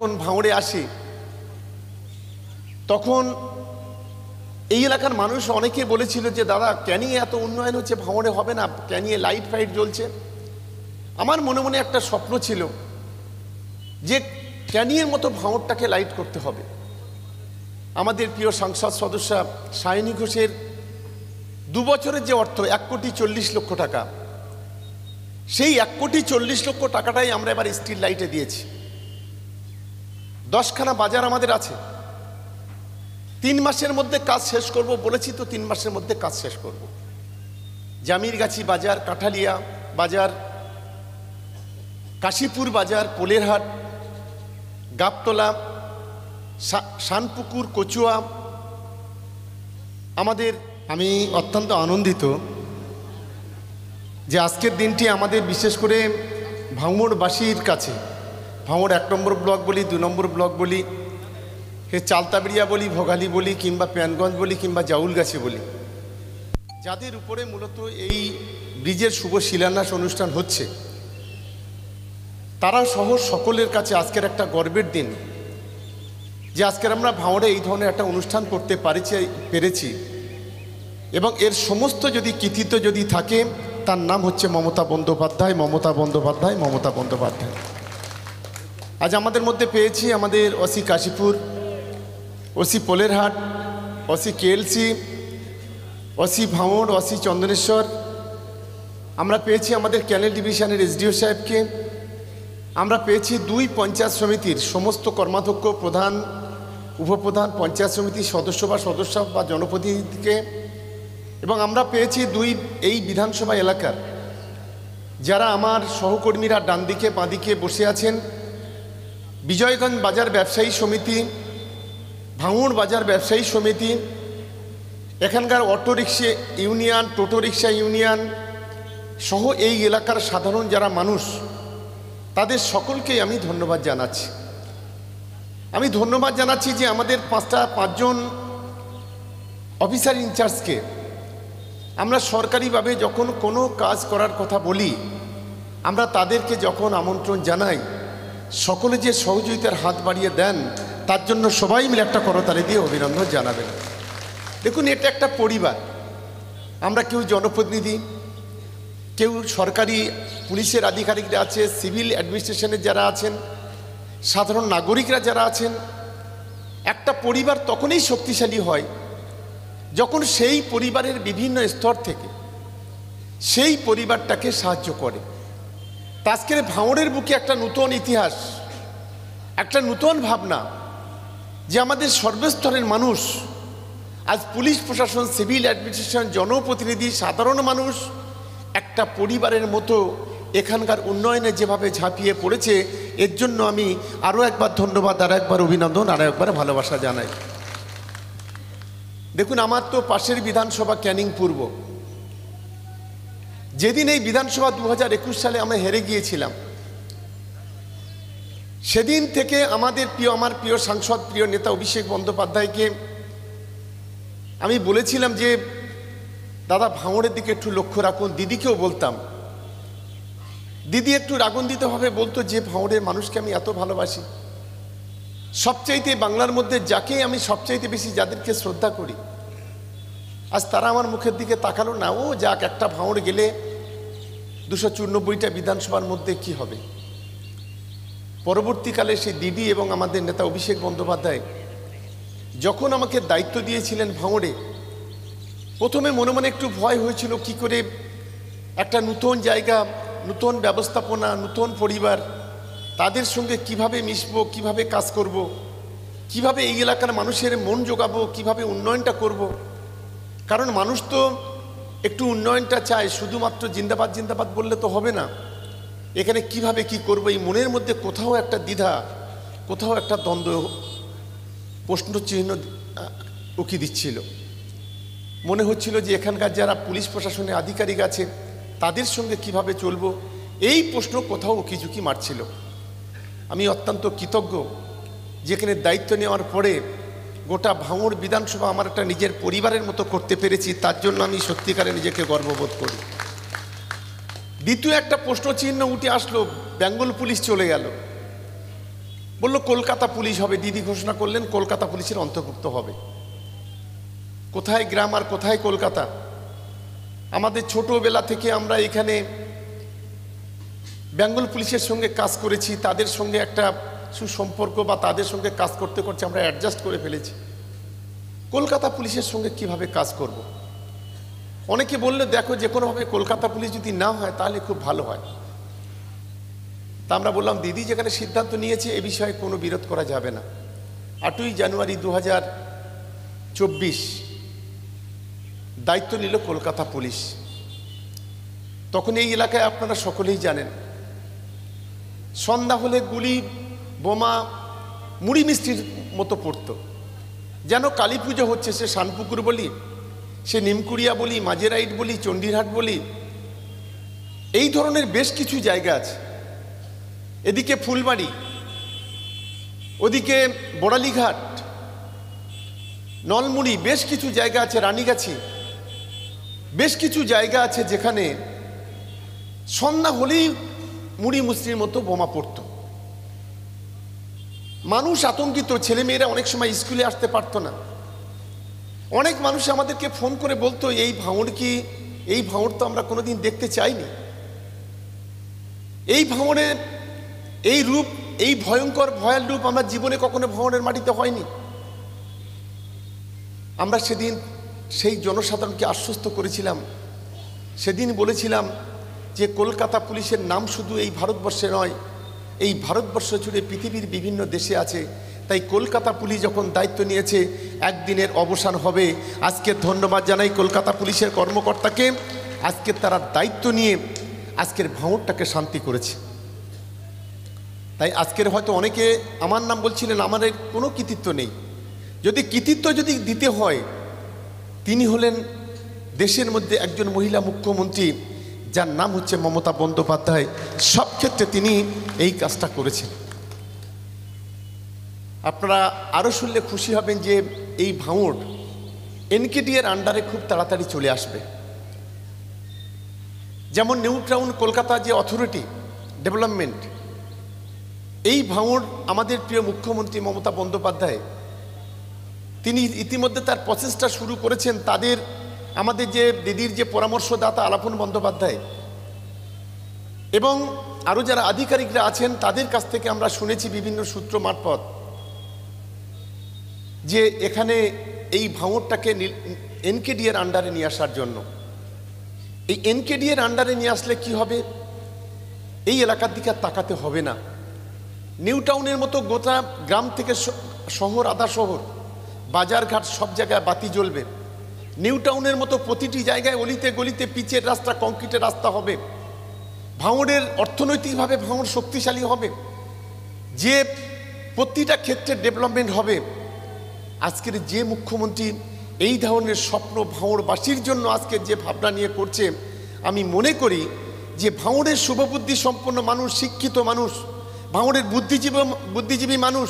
যখন ভাঙড়ে আসি তখন এই এলাকার মানুষ অনেকে বলেছিল যে দাদা ক্যানিংয়ে এত উন্নয়ন হচ্ছে, ভাঙড়ে হবে না, ক্যানিংয়ে লাইট ফাইট জ্বলছে। আমার মনে মনে একটা স্বপ্ন ছিল যে ক্যানিংয়ের মতো ভাঙড়টাকে লাইট করতে হবে। আমাদের প্রিয় সংসদ সদস্য সায়নী ঘোষের 2 বছরের যে অর্থ 1,40,00,000 টাকা, সেই 1,40,00,000 টাকাটাই আমরা এবার স্ট্রিট লাইটে দিয়েছি। 10খানা বাজার আমাদের আছে, 3 মাসের মধ্যে কাজ শেষ করব বলেছি, তো 3 মাসের মধ্যে কাজ শেষ করব। জামিরগাছি বাজার, কাঠালিয়া বাজার, কাশীপুর বাজার, পোলেরহাট, গাবতলা, শানপুকুর, কচুয়া। আমি অত্যন্ত আনন্দিত যে আজকের দিনটি আমাদের বিশেষ করে ভাঙড়বাসীর কাছে, ভাঙড় 1 নম্বর ব্লক বলি, 2 নম্বর ব্লক বলি, চালতাবিড়িয়া বলি, ভোগালী বলি, কিংবা প্যানগঞ্জ বলি, কিংবা জাউলগাছি বলি, যাদের উপরে মূলত এই ব্রিজের শুভ শিলান্যাস অনুষ্ঠান হচ্ছে, তারা সহ সকলের কাছে আজকের একটা গর্বের দিন যে আজকের আমরা ভাঙড়ে এই ধরনের একটা অনুষ্ঠান করতে পেরেছি। এবং এর সমস্ত যদি কৃতিত্ব যদি থাকে, তার নাম হচ্ছে মমতা বন্দ্যোপাধ্যায়, মমতা বন্দ্যোপাধ্যায়, মমতা বন্দ্যোপাধ্যায়। আজ আমাদের মধ্যে পেয়েছি আমাদের OC Kashipur, OC Polerhat, OC KLC, OC ভাঙড়, ওসি চন্দনেশ্বর। আমরা পেয়েছি আমাদের ক্যানেল ডিভিশনের এসডিও সাহেবকে। আমরা পেয়েছি 2 পঞ্চায়েত সমিতির সমস্ত কর্মাধ্যক্ষ, প্রধান, উপপ্রধান, পঞ্চায়েত সমিতির সদস্য বা জনপ্রতিনিধিকে। এবং আমরা পেয়েছি এই বিধানসভা এলাকার যারা আমার সহকর্মীরা ডান দিকে বাঁ দিকে বসে আছেন, বিজয়গঞ্জ বাজার ব্যবসায়ী সমিতি, ভাঙড় বাজার ব্যবসায়ী সমিতি, এখানকার অটো রিক্সা ইউনিয়ন, টোটো রিক্সা ইউনিয়ন সহ এই এলাকার সাধারণ যারা মানুষ, তাদের সকলকেই আমি ধন্যবাদ জানাচ্ছি। আমি ধন্যবাদ জানাচ্ছি যে আমাদের 5জন অফিসার ইনচার্জকে আমরা সরকারিভাবে যখন কোনো কাজ করার কথা বলি, আমরা তাদেরকে যখন আমন্ত্রণ জানাই, সকলে যে সহযোগিতার হাত বাড়িয়ে দেন, তার জন্য সবাই মিলে একটা করতালি দিয়ে অভিনন্দন জানাবেন। দেখুন, এটা একটা পরিবার। আমরা কেউ জনপ্রতিনিধি, কেউ সরকারি পুলিশের আধিকারিকরা আছে, সিভিল অ্যাডমিনিস্ট্রেশনের যারা আছেন, সাধারণ নাগরিকরা যারা আছেন। একটা পরিবার তখনই শক্তিশালী হয় যখন সেই পরিবারের বিভিন্ন স্তর থেকে সেই পরিবারটাকে সাহায্য করে। আজকের ভাঙড়ের বুকে একটা নতুন ইতিহাস, একটা নতুন ভাবনা যে আমাদের সর্বস্তরের মানুষ, আজ পুলিশ প্রশাসন, সিভিল অ্যাডমিনিস্ট্রেশন, জনপ্রতিনিধি, সাধারণ মানুষ একটা পরিবারের মতো এখানকার উন্নয়নে যেভাবে ঝাঁপিয়ে পড়েছে, এর জন্য আমি আরও একবার ধন্যবাদ, আরও একবার অভিনন্দন, আরও একবার ভালোবাসা জানাই। দেখুন, আমার তো পাশের বিধানসভা ক্যানিং পূর্ব। যেদিন এই বিধানসভা 2021 সালে আমরা হেরে গিয়েছিলাম, সেদিন থেকে আমার প্রিয় সাংসদ, প্রিয় নেতা অভিষেক বন্দ্যোপাধ্যায়কে আমি বলেছিলাম যে দাদা ভাঙড়ের দিকে একটু লক্ষ্য রাখুন। দিদিকেও বলতাম, দিদি একটু রাগান্বিতভাবে বলতো যে ভাঙড়ের মানুষকে আমি এত ভালোবাসি, সবচাইতে বাংলার মধ্যে যাকে আমি সবচাইতে বেশি, যাদেরকে শ্রদ্ধা করি, আজ তারা আমার মুখের দিকে তাকালো না। ও যাক, একটা ভাঙড় গেলে 294টা বিধানসভার মধ্যে কি হবে। পরবর্তীকালে সেই দিদি এবং আমাদের নেতা অভিষেক বন্দ্যোপাধ্যায় যখন আমাকে দায়িত্ব দিয়েছিলেন ভাঙড়ে, প্রথমে মনে মনে একটু ভয় হয়েছিল, কি করে একটা নতুন জায়গা, নতুন ব্যবস্থাপনা, নতুন পরিবার, তাদের সঙ্গে কিভাবে মিশবো, কিভাবে কাজ করব, কিভাবে এই এলাকার মানুষের মন জোগাবো, কিভাবে উন্নয়নটা করব। কারণ মানুষ তো একটু উন্নয়নটা চায়, শুধুমাত্র জিন্দাবাদ জিন্দাবাদ বললে তো হবে না। এখানে কিভাবে কি করব, এই মনের মধ্যে কোথাও একটা দ্বিধা, কোথাও একটা দ্বন্দ্ব, প্রশ্নচিহ্ন উকি দিচ্ছিল। মনে হচ্ছিল যে এখানকার যারা পুলিশ প্রশাসনের আধিকারিক আছে, তাদের সঙ্গে কিভাবে চলবো, এই প্রশ্ন কোথাও উকিঝুঁকি মারছিল। আমি অত্যন্ত কৃতজ্ঞ যেখানে দায়িত্ব নেওয়ার পরে গোটা ভাঙড় বিধানসভা আমার একটা নিজের পরিবারের মতো করতে পেরেছি, তার জন্য আমি সত্যিকারে নিজেকে গর্ববোধ করি। দ্বিতীয় একটা প্রশ্নচিহ্ন উঠে আসলো, বেঙ্গল পুলিশ চলে গেল। বলল কলকাতা পুলিশ হবে, দিদি ঘোষণা করলেন কলকাতা পুলিশের অন্তর্ভুক্ত হবে। কোথায় গ্রাম আর কোথায় কলকাতা? আমাদের ছোটবেলা থেকে আমরা এখানে বেঙ্গল পুলিশের সঙ্গে কাজ করেছি, তাদের সঙ্গে একটা সুসম্পর্ক বা তাদের সঙ্গে কাজ করতে করতে আমরা অ্যাডজাস্ট করে ফেলেছি। কলকাতা পুলিশের সঙ্গে কিভাবে কাজ করব? অনেকে বললে দেখো যে কোনোভাবে কলকাতা পুলিশ যদি না হয় তাহলে খুব ভালো হয়। তা আমরা বললাম দিদি যেখানে সিদ্ধান্ত নিয়েছে এ বিষয়ে কোনো বিরোধ করা যাবে না। 8ই জানুয়ারি 2024 দায়িত্ব নিল কলকাতা পুলিশ। তখন এই এলাকায় আপনারা সকলেই জানেন সন্ধ্যা হলে গুলি, বোমা, মুড়ি মিষ্টির মতো পড়তো, যেন কালী পুজো হচ্ছে। সে শানপুকুর বলি, সে নিমকুড়িয়া বলি, মাঝেরাইট বলি, চণ্ডীরহাট বলি, এই ধরনের বেশ কিছু জায়গা আছে। এদিকে ফুলবাড়ি, ওদিকে বড়ালিঘাট, নলমুড়ি, বেশ কিছু জায়গা আছে, রানীগাছি, বেশ কিছু জায়গা আছে যেখানে সন্ধ্যা হলেই মুড়ি মুসলির মতো বোমা পড়তো। মানুষ আতঙ্কিত, ছেলেমেয়েরা অনেক সময় স্কুলে আসতে পারতো না। অনেক মানুষ আমাদেরকে ফোন করে বলতো এই ভাঙড় কি, এই ভাঙড় তো আমরা কোনোদিন দেখতে চাইনি। এই ভাঙড়ের এই রূপ, এই ভয়ঙ্কর ভয়াল রূপ আমরা জীবনে কখনো ভাঙড়ের মাটিতে হয়নি। আমরা সেদিন সেই জনসাধারণকে আশ্বস্ত করেছিলাম, সেদিন বলেছিলাম যে কলকাতা পুলিশের নাম শুধু এই ভারতবর্ষে নয়, এই ভারতবর্ষ জুড়ে পৃথিবীর বিভিন্ন দেশে আছে। তাই কলকাতা পুলিশ যখন দায়িত্ব নিয়েছে একদিনের অবসান হবে। আজকে ধন্যবাদ জানাই কলকাতা পুলিশের কর্মকর্তাকে, আজকে তারা দায়িত্ব নিয়ে আজকের ভাঙড়টাকে শান্তি করেছে। তাই আজকের হয়তো অনেকে আমার নাম বলছিলেন, আমার কোনো কৃতিত্ব নেই। যদি কৃতিত্ব যদি দিতে হয়, তিনি হলেন দেশের মধ্যে একজন মহিলা মুখ্যমন্ত্রী যার নাম হচ্ছে মমতা বন্দ্যোপাধ্যায়। সব ক্ষেত্রে তিনি এই কাজটা করেছেন। আপনারা আরও শুনলে খুশি হবেন যে এই ভাঙড় এনকেডি এর আন্ডারে খুব তাড়াতাড়ি চলে আসবে। যেমন নিউ টাউন কলকাতা যে অথরিটি ডেভেলপমেন্ট, এই ভাঙড় আমাদের প্রিয় মুখ্যমন্ত্রী মমতা বন্দ্যোপাধ্যায় তিনি ইতিমধ্যে তার প্রসেসটা শুরু করেছেন। তাদের আমাদের যে দিদির যে পরামর্শদাতা আলাপন বন্দ্যোপাধ্যায় এবং আরও যারা আধিকারিকরা আছেন তাদের কাছ থেকে আমরা শুনেছি বিভিন্ন সূত্র মারফত যে এখানে এই ভাঙড়টাকে এনকেডি এর আন্ডারে নিয়ে আসার জন্য। এই এনকেডি এর আন্ডারে নিয়ে আসলে কি হবে, এই এলাকার দিকে তাকাতে হবে না। নিউ টাউনের মতো গোটা গ্রাম থেকে শহর, আধা শহর, বাজারঘাট সব জায়গায় বাতি জ্বলবে। নিউ টাউনের মতো প্রতিটি জায়গায় অলিতে গলিতে পিচের রাস্তা, কংক্রিটের রাস্তা হবে। ভাঙড়ের অর্থনৈতিকভাবে ভাঙড় শক্তিশালী হবে, যে প্রতিটা ক্ষেত্রে ডেভেলপমেন্ট হবে। আজকের যে মুখ্যমন্ত্রী এই ধরনের স্বপ্ন ভাঙড়বাসীর জন্য আজকে যে ভাবনা নিয়ে করছে, আমি মনে করি যে ভাঙড়ের শুভবুদ্ধি সম্পন্ন মানুষ, শিক্ষিত মানুষ, ভাঙড়ের বুদ্ধিজীবী মানুষ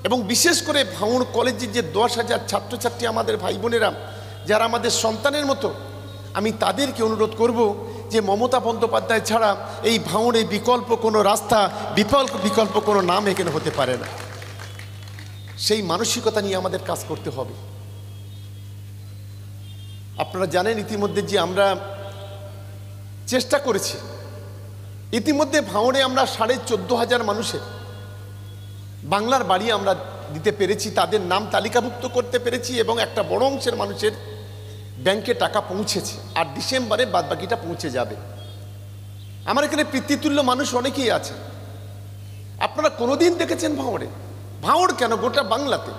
এবং বিশেষ করে ভাঙড় কলেজের যে 10,000 ছাত্রছাত্রী আমাদের ভাই বোনেরা যারা আমাদের সন্তানের মতো, আমি তাদেরকে অনুরোধ করব যে মমতা বন্দ্যোপাধ্যায় ছাড়া এই ভাঙড়ে বিকল্প কোনো রাস্তা, বিকল্প কোনো নাম এখানে হতে পারে না। সেই মানসিকতা নিয়ে আমাদের কাজ করতে হবে। আপনারা জানেন ইতিমধ্যে যে আমরা চেষ্টা করেছি, ইতিমধ্যে ভাঙড়ে আমরা 14,500 মানুষের বাংলার বাড়ি আমরা দিতে পেরেছি, তাদের নাম তালিকাভুক্ত করতে পেরেছি এবং একটা বড় অংশের মানুষের ব্যাংকে টাকা পৌঁছেছে। আর ডিসেম্বরে বাদবাকিটা পৌঁছে যাবে। আমার এখানে পিতৃতুল্য মানুষ অনেকেই আছে। আপনারা কোনোদিন দেখেছেন ভাঙড়ে? ভাঙড় কেন, গোটা বাংলাতে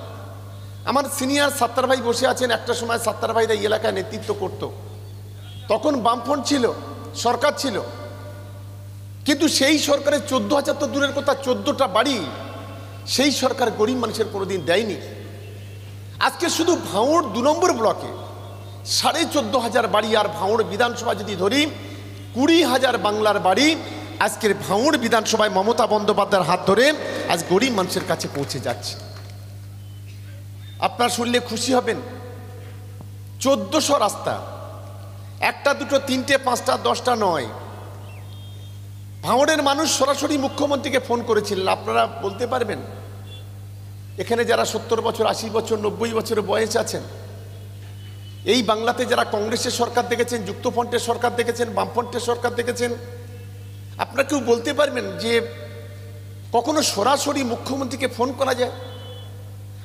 আমার সিনিয়র সাত্তার ভাই বসে আছেন। একটা সময় সাত্তার ভাইরা এই এলাকায় নেতৃত্ব করত, তখন বামফ্রন্ট ছিল, সরকার ছিল, কিন্তু সেই সরকারের 14,000 তো দূরের কথা, 14টা বাড়ি সেই সরকার গরিব মানুষের কোনোদিন দেয়নি। আজকে শুধু ভাঙড় 2 নম্বর ব্লকে 14,500 বাড়ি, আর ভাঙড় বিধানসভা যদি ধরি 20,000 বাংলার বাড়ি আজকের ভাঙড় বিধানসভায় মমতা বন্দ্যোপাধ্যায়ের হাত ধরে আজ গরিব মানুষের কাছে পৌঁছে যাচ্ছে। আপনারা শুনলে খুশি হবেন, 1400 রাস্তা, একটা দুটো তিনটে পাঁচটা 10টা নয়। ভাঙড়ের মানুষ সরাসরি মুখ্যমন্ত্রীকে ফোন করেছিলেন। আপনারা বলতে পারবেন এখানে যারা 70 বছর, 80 বছর, 90 বছরের বয়স আছেন, এই বাংলাতে যারা কংগ্রেসের সরকার দেখেছেন, যুক্তফ্রন্টের সরকার দেখেছেন, বামফ্রন্টের সরকার দেখেছেন, আপনারা কেউ বলতে পারবেন যে কখনো সরাসরি মুখ্যমন্ত্রীকে ফোন করা যায়?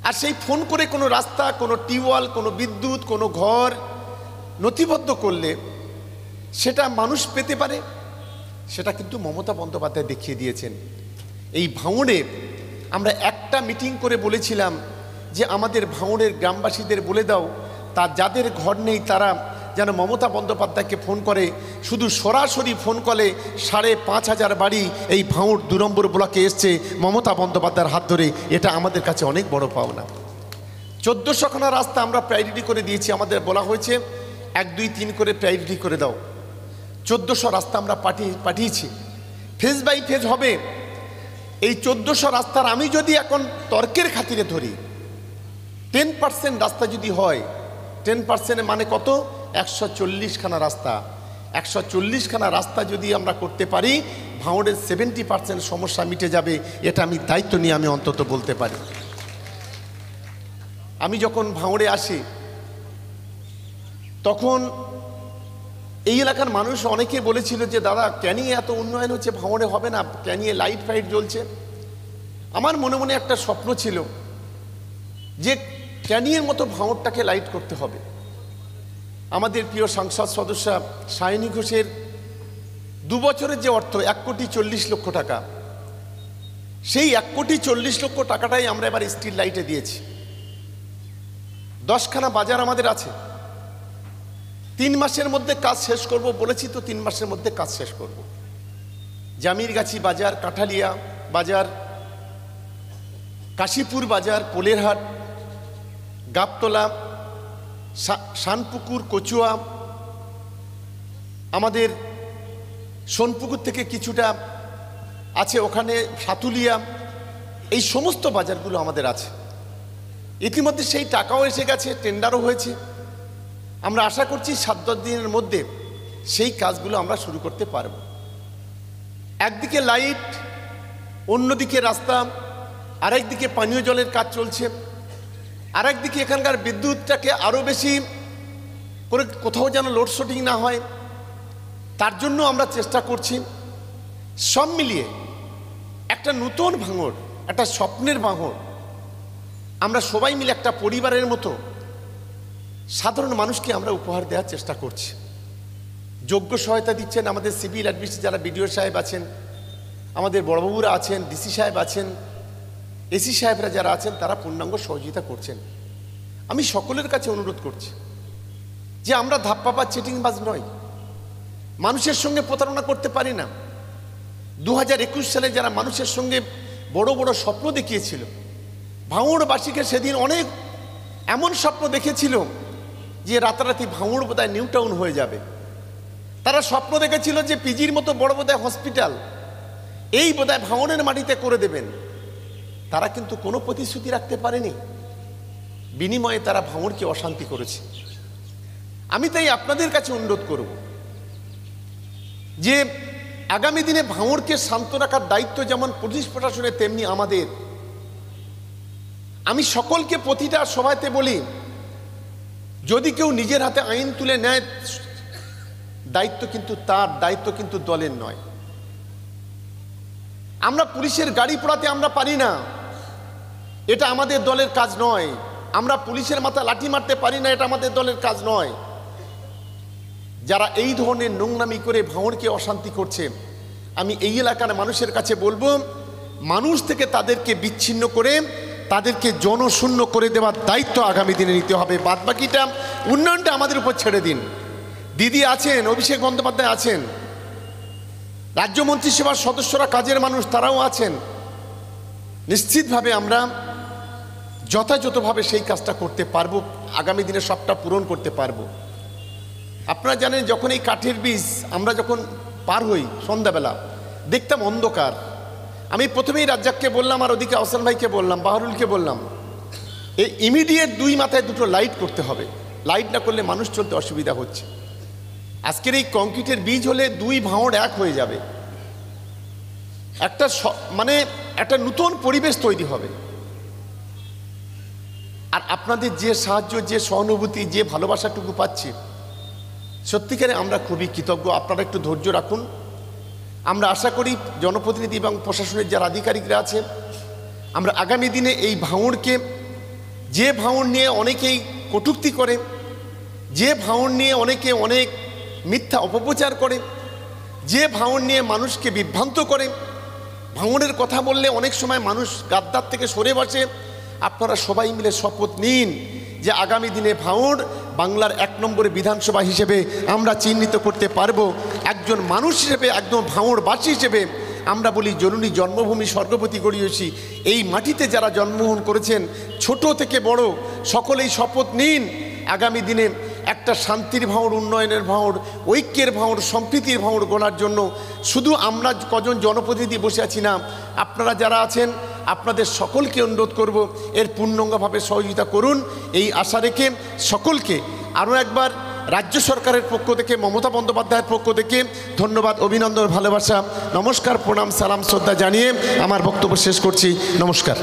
আর সেই ফোন করে কোনো রাস্তা, কোনো টিউবওয়েল, কোনো বিদ্যুৎ, কোনো ঘর নথিবদ্ধ করলে সেটা মানুষ পেতে পারে? সেটা কিন্তু মমতা বন্দ্যোপাধ্যায় দেখিয়ে দিয়েছেন। এই ভাঙড়ে আমরা একটা মিটিং করে বলেছিলাম যে আমাদের ভাঙড়ের গ্রামবাসীদের বলে দাও, তা যাদের ঘর নেই তারা যেন মমতা বন্দ্যোপাধ্যায়কে ফোন করে। শুধু সরাসরি ফোন কলে 5,500 বাড়ি এই ভাঙড় 2 নম্বর ব্লকে এসছে মমতা বন্দ্যোপাধ্যায়ের হাত ধরে। এটা আমাদের কাছে অনেক বড় পাওনা। 1400খানা রাস্তা আমরা প্রায়োরিটি করে দিয়েছি। আমাদের বলা হয়েছে 1, 2, 3 করে প্রায়োরিটি করে দাও। 1400 রাস্তা আমরা পাঠিয়েছি। ফেজ বাই ফেজ হবে। এই 1400 রাস্তার আমি যদি এখন তর্কের খাতিরে ধরি, 10% রাস্তা যদি হয়, 10% মানে কত? 140খানা রাস্তা। 140খানা রাস্তা যদি আমরা করতে পারি, ভাঙড়ের 70% সমস্যা মিটে যাবে। এটা আমি দায়িত্ব নিয়ে আমি অন্তত বলতে পারি। আমি যখন ভাঙড়ে আসি তখন এই এলাকার মানুষ অনেকে বলেছিল যে দাদা ক্যানিংয়ে এত উন্নয়ন হচ্ছে, ভাঙড়ে হবে না, ক্যানিংয়ে লাইট ফাইট জ্বলছে। আমার মনে মনে একটা স্বপ্ন ছিল যে ক্যানিংয়ের মতো ভাঙড়টাকে লাইট করতে হবে। আমাদের প্রিয় সংসদ সদস্য সায়নী ঘোষের 2 বছরের যে অর্থ 1,40,00,000 টাকা, সেই 1,40,00,000 টাকাটাই আমরা এবার স্ট্রিট লাইটে দিয়েছি। 10খানা বাজার আমাদের আছে। 3 মাসের মধ্যে কাজ শেষ করব বলেছি, তো 3 মাসের মধ্যে কাজ শেষ করব। জামিরগাছি বাজার, কাঠালিয়া বাজার, কাশীপুর বাজার, পোলেরহাট, গাবতলা, শানপুকুর, কচুয়া, আমাদের সোনপুকুর থেকে কিছুটা আছে ওখানে, সাতুলিয়া, এই সমস্ত বাজারগুলো আমাদের আছে। ইতিমধ্যে সেই টাকাও এসে গেছে, টেন্ডারও হয়েছে। আমরা আশা করছি 7-10 দিনের মধ্যে সেই কাজগুলো আমরা শুরু করতে পারব। একদিকে লাইট, অন্যদিকে রাস্তা, আরেকদিকে পানীয় জলের কাজ চলছে, আরেকদিকে এখানকার বিদ্যুৎটাকে আরও বেশি করে কোথাও যেন লোডশেডিং না হয়, তার জন্য আমরা চেষ্টা করছি। সব মিলিয়ে একটা নতুন ভাঙড়, একটা স্বপ্নের ভাঙড়, আমরা সবাই মিলে একটা পরিবারের মতো সাধারণ মানুষকে আমরা উপহার দেওয়ার চেষ্টা করছি। যোগ্য সহায়তা দিচ্ছেন আমাদের সিভিল অ্যাডমিনিস্ট্রেশন যারা বিডিও সাহেব আছেন, আমাদের বড়বাবুরা আছেন, ডিসি সাহেব আছেন, এসি সাহেবরা যারা আছেন, তারা পূর্ণাঙ্গ সহযোগিতা করছেন। আমি সকলের কাছে অনুরোধ করছি যে আমরা ধাপ্পা চিটিংবাজ নই, মানুষের সঙ্গে প্রতারণা করতে পারি না। 2021 সালে যারা মানুষের সঙ্গে বড় বড় স্বপ্ন দেখিয়েছিল, ভাঙড়বাসীকে সেদিন অনেক এমন স্বপ্ন দেখেছিল যে রাতারাতি ভাঙড় বোধহয় নিউ টাউন হয়ে যাবে। তারা স্বপ্ন দেখেছিল যে পিজির মতো বড় বোধহয় হসপিটাল এই বোধহয় ভাঙড়ের মাটিতে করে দেবেন। তারা কিন্তু কোনো প্রতিশ্রুতি রাখতে পারেনি, বিনিময়ে তারা ভাঙড়কে অশান্তি করেছে। আমি তাই আপনাদের কাছে অনুরোধ করব যে আগামী দিনে ভাঙড়কে শান্ত রাখার দায়িত্ব যেমন পুলিশ প্রশাসনের, তেমনি আমাদের। আমি সকলকে প্রতিটা সভাতে বলি, যদি কেউ নিজের হাতে আইন তুলে নেয়, দায়িত্ব কিন্তু তার, দায়িত্ব কিন্তু দলের নয়। আমরা পুলিশের গাড়ি পোড়াতে আমরা পারি না, এটা আমাদের দলের কাজ নয়। আমরা পুলিশের মাথায় লাঠি মারতে পারি না, এটা আমাদের দলের কাজ নয়। যারা এই ধরনের নোংরামি করে ভাঙড়কে অশান্তি করছে, আমি এই এলাকার মানুষের কাছে বলবো, মানুষ থেকে তাদেরকে বিচ্ছিন্ন করে তাদেরকে জনশূন্য করে দেওয়ার দায়িত্ব আগামী দিনে নিতে হবে। বাদবাকিটা উন্নয়নটা আমাদের উপর ছেড়ে দিন। দিদি আছেন, অভিষেক বন্দ্যোপাধ্যায় আছেন, রাজ্য মন্ত্রিসভার সদস্যরা কাজের মানুষ, তারাও আছেন। নিশ্চিতভাবে আমরা যথাযথভাবে সেই কাজটা করতে পারবো, আগামী দিনে সবটা পূরণ করতে পারবো। আপনারা জানেন, যখন এই কাঠের বীজ আমরা যখন পার হই সন্ধ্যাবেলা, দেখতাম অন্ধকার। আমি প্রথমেই রাজ্জাককে বললাম, আর ওদিকে আহসান ভাইকে বললাম, বাহারুলকে বললাম, এই ইমিডিয়েট 2 মাথায় 2টো লাইট করতে হবে। লাইট না করলে মানুষ চলতে অসুবিধা হচ্ছে। আজকের এই কংক্রিটের বীজ হলে 2 ভাঙড় এক হয়ে যাবে, একটা মানে একটা নতুন পরিবেশ তৈরি হবে। আর আপনাদের যে সাহায্য, যে সহানুভূতি, যে ভালোবাসাটুকু পাচ্ছি, সত্যিকারে আমরা খুবই কৃতজ্ঞ। আপনারা একটু ধৈর্য রাখুন। আমরা আশা করি জনপ্রতিনিধি এবং প্রশাসনের যারা আধিকারিকরা আছে, আমরা আগামী দিনে এই ভাঙড়কে, যে ভাঙড় নিয়ে অনেকেই কটূক্তি করে, যে ভাঙড় নিয়ে অনেকে অনেক মিথ্যা অপপ্রচার করে, যে ভাঙড় নিয়ে মানুষকে বিভ্রান্ত করে, ভাঙড়ের কথা বললে অনেক সময় মানুষ গাদ্দার থেকে সরে বসে, আপনারা সবাই মিলে শপথ নিন যে আগামী দিনে ভাঙড় বাংলার 1 নম্বরে বিধানসভা হিসেবে আমরা চিহ্নিত করতে পারবো। একজন মানুষ হিসেবে, একদম ভাঙড়বাসী হিসেবে আমরা বলি জননী জন্মভূমি স্বর্গবতী গড়িয়েছি। এই মাটিতে যারা জন্মগ্রহণ করেছেন, ছোট থেকে বড় সকলেই শপথ নিন আগামী দিনে একটা শান্তির ভাঙড়, উন্নয়নের ভাঙড়, ঐক্যের ভাঙড়, সম্প্রীতির ভাঙড় গড়ার জন্য শুধু আমরা কজন জনপ্রতিনিধি বসে আছি না, আপনারা যারা আছেন আপনাদের সকলকে অনুরোধ করব এর পূর্ণাঙ্গভাবে সহযোগিতা করুন। এই আশা রেখে সকলকে আরও একবার রাজ্য সরকারের পক্ষ থেকে, মমতা বন্দ্যোপাধ্যায়ের পক্ষ থেকে ধন্যবাদ, অভিনন্দন, ভালোবাসা, নমস্কার, প্রণাম, সালাম, শ্রদ্ধা জানিয়ে আমার বক্তব্য শেষ করছি। নমস্কার।